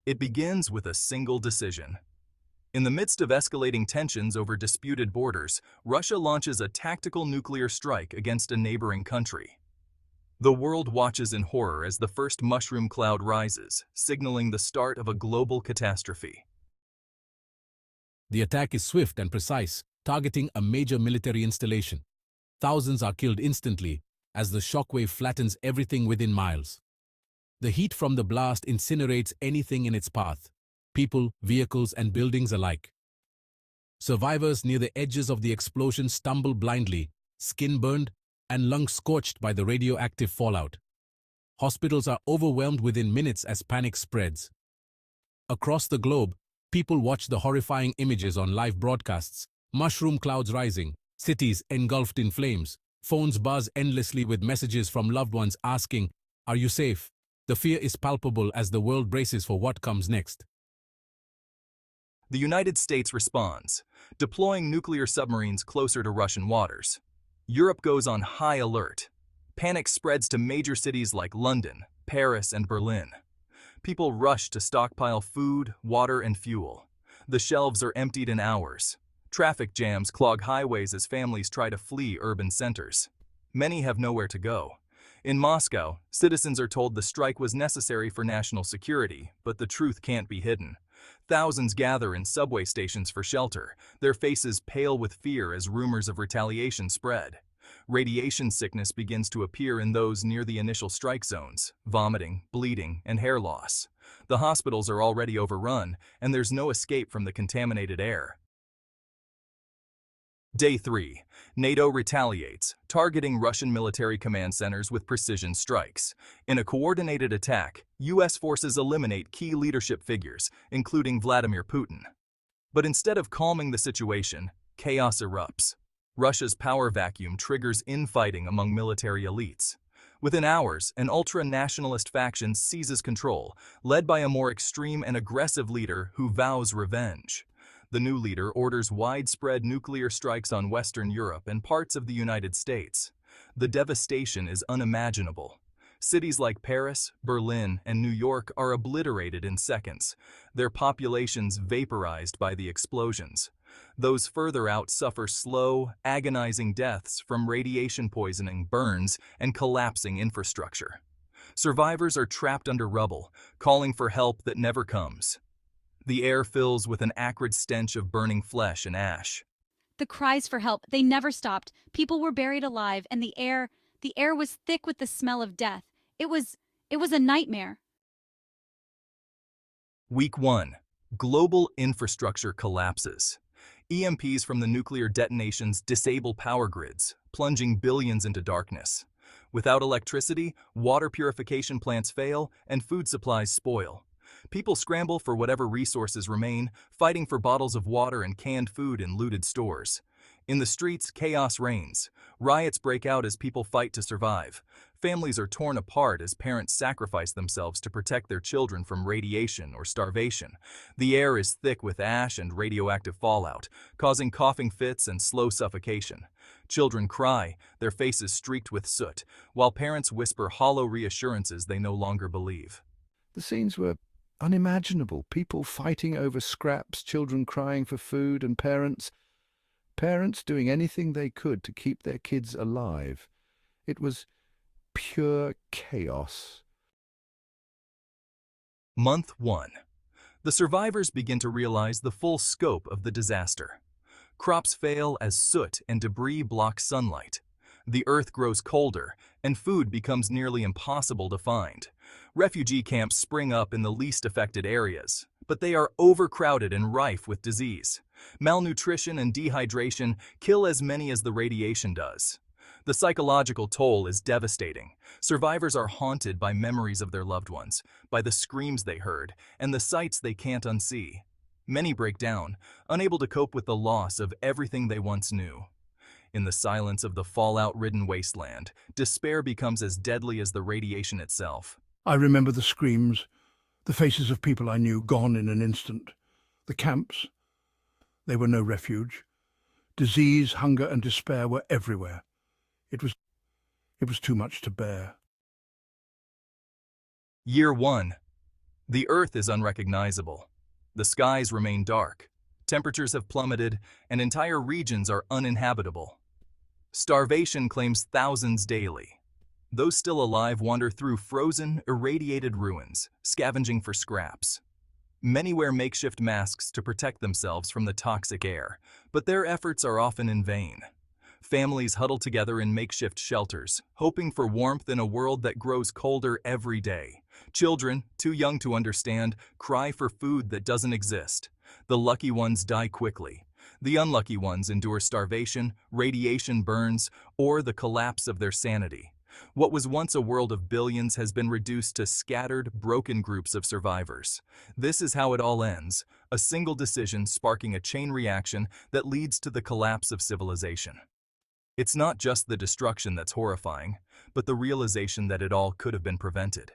It begins with a single decision. In the midst of escalating tensions over disputed borders, Russia launches a tactical nuclear strike against a neighboring country. The world watches in horror as the first mushroom cloud rises, signaling the start of a global catastrophe. The attack is swift and precise, targeting a major military installation. Thousands are killed instantly as the shockwave flattens everything within miles. The heat from the blast incinerates anything in its path, people, vehicles, and buildings alike. Survivors near the edges of the explosion stumble blindly, skin burned and lungs scorched by the radioactive fallout. Hospitals are overwhelmed within minutes as panic spreads. Across the globe, people watch the horrifying images on live broadcasts, mushroom clouds rising, cities engulfed in flames, phones buzz endlessly with messages from loved ones asking, "Are you safe?" The fear is palpable as the world braces for what comes next. The United States responds, deploying nuclear submarines closer to Russian waters. Europe goes on high alert. Panic spreads to major cities like London, Paris, and Berlin. People rush to stockpile food, water, and fuel. The shelves are emptied in hours. Traffic jams clog highways as families try to flee urban centers. Many have nowhere to go. In Moscow, citizens are told the strike was necessary for national security, but the truth can't be hidden. Thousands gather in subway stations for shelter, their faces pale with fear as rumors of retaliation spread. Radiation sickness begins to appear in those near the initial strike zones: vomiting, bleeding, and hair loss. The hospitals are already overrun, and there's no escape from the contaminated air. Day 3. NATO retaliates, targeting Russian military command centers with precision strikes. In a coordinated attack, U.S. forces eliminate key leadership figures, including Vladimir Putin. But instead of calming the situation, chaos erupts. Russia's power vacuum triggers infighting among military elites. Within hours, an ultra-nationalist faction seizes control, led by a more extreme and aggressive leader who vows revenge. The new leader orders widespread nuclear strikes on Western Europe and parts of the United States. The devastation is unimaginable. Cities like Paris, Berlin, and New York are obliterated in seconds, their populations vaporized by the explosions. Those further out suffer slow, agonizing deaths from radiation poisoning, burns, and collapsing infrastructure. Survivors are trapped under rubble, calling for help that never comes. The air fills with an acrid stench of burning flesh and ash. The cries for help, they never stopped. People were buried alive, and the air was thick with the smell of death. It was a nightmare. Week 1. Global infrastructure collapses. EMPs from the nuclear detonations disable power grids, plunging billions into darkness. Without electricity, water purification plants fail, and food supplies spoil. People scramble for whatever resources remain, fighting for bottles of water and canned food in looted stores. In the streets, chaos reigns. Riots break out as people fight to survive. Families are torn apart as parents sacrifice themselves to protect their children from radiation or starvation. The air is thick with ash and radioactive fallout, causing coughing fits and slow suffocation. Children cry, their faces streaked with soot, while parents whisper hollow reassurances they no longer believe. The scenes were unimaginable. People fighting over scraps, children crying for food, and parents doing anything they could to keep their kids alive. It was pure chaos. Month 1. The survivors begin to realize the full scope of the disaster. Crops fail as soot and debris block sunlight. The earth grows colder, and food becomes nearly impossible to find. Refugee camps spring up in the least affected areas, but they are overcrowded and rife with disease. Malnutrition and dehydration kill as many as the radiation does. The psychological toll is devastating. Survivors are haunted by memories of their loved ones, by the screams they heard, and the sights they can't unsee. Many break down, unable to cope with the loss of everything they once knew. In the silence of the fallout-ridden wasteland, despair becomes as deadly as the radiation itself. I remember the screams, the faces of people I knew gone in an instant. The camps, they were no refuge. Disease, hunger, and despair were everywhere. It was too much to bear. Year 1. The Earth is unrecognizable. The skies remain dark. Temperatures have plummeted, and entire regions are uninhabitable. Starvation claims thousands daily. Those still alive wander through frozen, irradiated ruins, scavenging for scraps. Many wear makeshift masks to protect themselves from the toxic air, but their efforts are often in vain. Families huddle together in makeshift shelters, hoping for warmth in a world that grows colder every day. Children, too young to understand, cry for food that doesn't exist. The lucky ones die quickly. The unlucky ones endure starvation, radiation burns, or the collapse of their sanity. What was once a world of billions has been reduced to scattered, broken groups of survivors. This is how it all ends, a single decision sparking a chain reaction that leads to the collapse of civilization. It's not just the destruction that's horrifying, but the realization that it all could have been prevented.